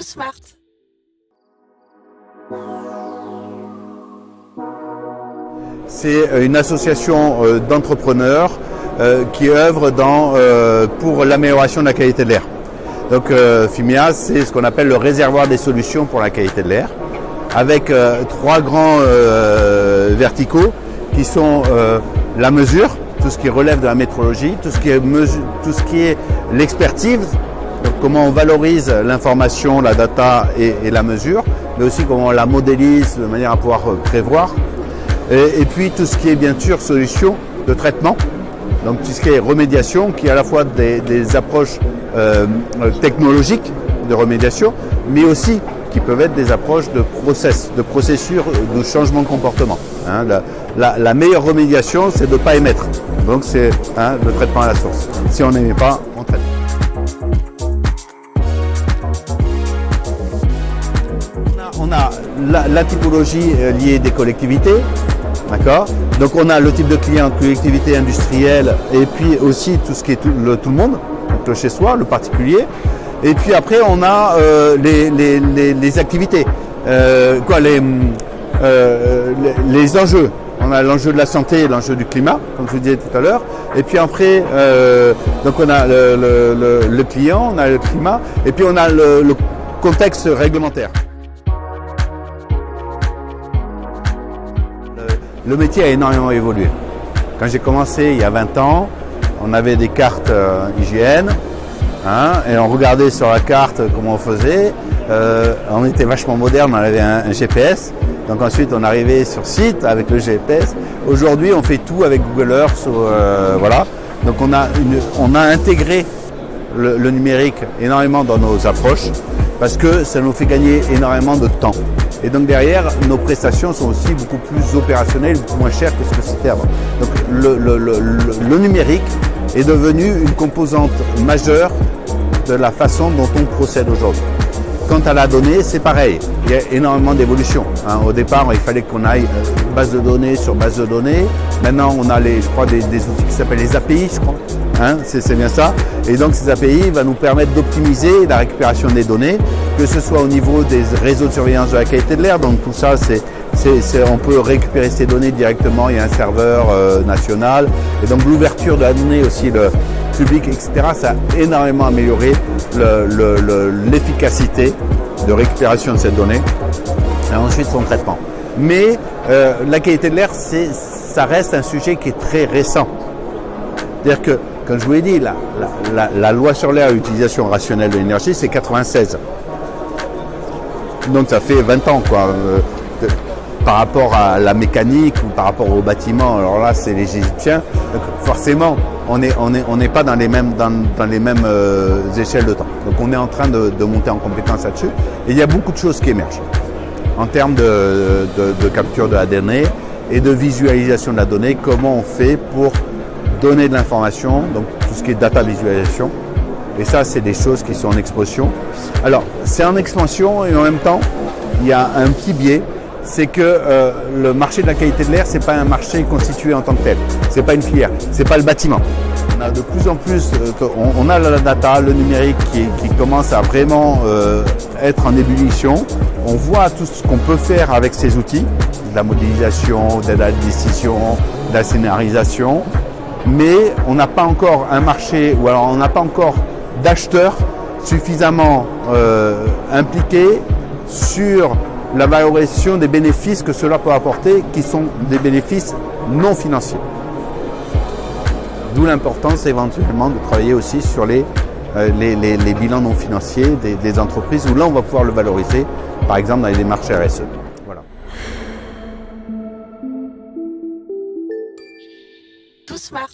Tout smart. C'est une association d'entrepreneurs qui œuvre pour l'amélioration de la qualité de l'air. Donc FIMIA, c'est ce qu'on appelle le réservoir des solutions pour la qualité de l'air, avec trois grands verticaux qui sont la mesure, tout ce qui relève de la métrologie, tout ce qui est l'expertise, donc comment on valorise l'information, la data et la mesure, mais aussi comment on la modélise de manière à pouvoir prévoir. Et puis tout ce qui est bien sûr solution de traitement, donc tout ce qui est remédiation, qui est à la fois des approches technologiques de remédiation, mais aussi qui peuvent être des approches de processus de changement de comportement. Hein, la meilleure remédiation, c'est de ne pas émettre. Donc c'est le traitement à la source. Si on n'émet pas, on traite. On a la typologie liée des collectivités. D'accord. Donc on a le type de client, collectivité industrielle, et puis aussi tout ce qui est tout le monde, donc le chez soi, le particulier. Et puis après on a les activités, les enjeux. On a l'enjeu de la santé et l'enjeu du climat, comme je vous disais tout à l'heure. Et puis après, donc on a le client, on a le climat, et puis on a le contexte réglementaire. Le métier a énormément évolué. Quand j'ai commencé il y a 20 ans, on avait des cartes IGN, et on regardait sur la carte comment on faisait. On était vachement moderne, on avait un GPS. Donc ensuite on arrivait sur site avec le GPS. Aujourd'hui on fait tout avec Google Earth. Voilà. Donc on a intégré le numérique énormément dans nos approches parce que ça nous fait gagner énormément de temps. Et donc derrière, nos prestations sont aussi beaucoup plus opérationnelles, beaucoup moins chères que ce que c'était avant. Donc le numérique est devenu une composante majeure de la façon dont on procède aujourd'hui. Quant à la donnée, c'est pareil. Il y a énormément d'évolutions. Au départ, il fallait qu'on aille base de données sur base de données. Maintenant, on a des outils qui s'appellent les API, je crois. C'est bien ça. Et donc, ces API vont nous permettre d'optimiser la récupération des données, que ce soit au niveau des réseaux de surveillance de la qualité de l'air. Donc, tout ça, on peut récupérer ces données directement. Il y a un serveur national. Et donc, l'ouverture de la donnée aussi, le public, etc., ça a énormément amélioré l'efficacité de récupération de cette donnée et ensuite son traitement. Mais la qualité de l'air, ça reste un sujet qui est très récent. C'est-à-dire que, comme je vous l'ai dit, la loi sur l'air et l'utilisation rationnelle de l'énergie, c'est 96. Donc ça fait 20 ans, quoi. Par rapport à la mécanique ou par rapport au bâtiment, alors là, c'est les Égyptiens. Donc forcément, on n'est pas dans les mêmes échelles de temps. Donc on est en train de monter en compétence là-dessus. Et il y a beaucoup de choses qui émergent en termes de capture de la donnée et de visualisation de la donnée. Comment on fait pour donner de l'information, donc tout ce qui est data visualisation. Et ça, c'est des choses qui sont en expansion. Alors, c'est en expansion et en même temps, il y a un petit biais. C'est que le marché de la qualité de l'air, c'est pas un marché constitué en tant que tel. C'est pas une filière, c'est pas le bâtiment. On a de plus en plus, on a la data, le numérique qui commence à vraiment être en ébullition. On voit tout ce qu'on peut faire avec ces outils, de la modélisation, de la décision, de la scénarisation. Mais on n'a pas encore un marché, ou alors on n'a pas encore d'acheteurs suffisamment impliqués sur la valorisation des bénéfices que cela peut apporter, qui sont des bénéfices non financiers. D'où l'importance éventuellement de travailler aussi sur les bilans non financiers des entreprises, où là on va pouvoir le valoriser, par exemple dans les démarches RSE. Voilà. Tout smart.